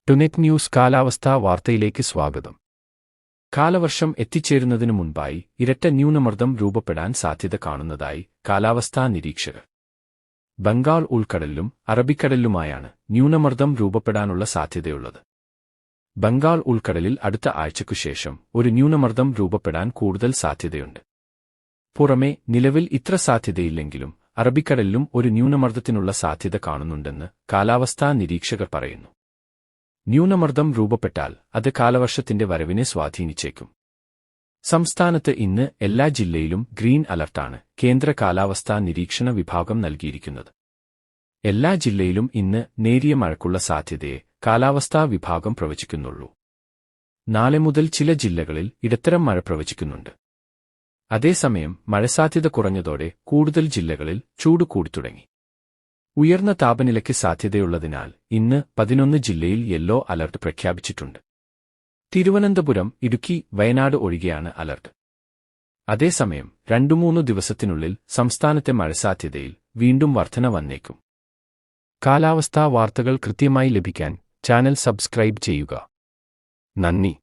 ടുനെറ്റ് news കാലാവസ്ഥാ വാർത്തയിലേക്ക് സ്വാഗതം. കാലവർഷം എത്തിച്ചേരുന്നതിനു മുൻപായി ഇരട്ട ന്യൂനമർദ്ദം രൂപപ്പെടാൻ സാധ്യത കാണുന്നതായി കാലാവസ്ഥാ നിരീക്ഷകർ. ബംഗാൾ ഉൾക്കടലിലും അറബിക്കടലിലുമായാണ് ന്യൂനമർദ്ദം രൂപപ്പെടാനുള്ള സാധ്യതയുള്ളത്. ബംഗാൾ ഉൾക്കടലിൽ അടുത്ത ആഴ്ചയ്ക്കുശേഷം ഒരു ന്യൂനമർദ്ദം രൂപപ്പെടാൻ കൂടുതൽ സാധ്യതയുണ്ട്. പുറമെ നിലവിൽ ഇത്ര സാധ്യതയില്ലെങ്കിലും അറബിക്കടലിലും ഒരു ന്യൂനമർദ്ദത്തിനുള്ള സാധ്യത കാണുന്നുണ്ടെന്ന് കാലാവസ്ഥാ നിരീക്ഷകർ പറയുന്നു. ന്യൂനമർദ്ദം രൂപപ്പെട്ടാൽ അത് കാലവർഷത്തിന്റെ വരവിനെ സ്വാധീനിച്ചേക്കും. സംസ്ഥാനത്ത് ഇന്ന് എല്ലാ ജില്ലയിലും ഗ്രീൻ അലർട്ടാണ് കേന്ദ്ര കാലാവസ്ഥാ നിരീക്ഷണ വിഭാഗം നൽകിയിരിക്കുന്നത്. എല്ലാ ജില്ലയിലും ഇന്ന് നേരിയ മഴയ്ക്കുള്ള സാധ്യതയെ കാലാവസ്ഥാ വിഭാഗം പ്രവചിക്കുന്നുള്ളൂ. നാളെ മുതൽ ചില ജില്ലകളിൽ ഇടത്തരം മഴ പ്രവചിക്കുന്നുണ്ട്. അതേസമയം മഴസാധ്യത കുറഞ്ഞതോടെ കൂടുതൽ ജില്ലകളിൽ ചൂട് കൂടിത്തുടങ്ങി. ഉയർന്ന താപനിലയ്ക്ക് സാധ്യതയുള്ളതിനാൽ ഇന്ന് 11 ജില്ലയിൽ യെല്ലോ അലർട്ട് പ്രഖ്യാപിച്ചിട്ടുണ്ട്. തിരുവനന്തപുരം, ഇടുക്കി, വയനാട് ഒഴികെയാണ് അലർട്ട്. അതേസമയം 2-3 ദിവസത്തിനുള്ളിൽ സംസ്ഥാനത്തെ മഴസാധ്യതയിൽ വീണ്ടും വർധന വന്നേക്കും. കാലാവസ്ഥാ വാർത്തകൾ കൃത്യമായി ലഭിക്കാൻ ചാനൽ സബ്സ്ക്രൈബ് ചെയ്യുക. നന്ദി.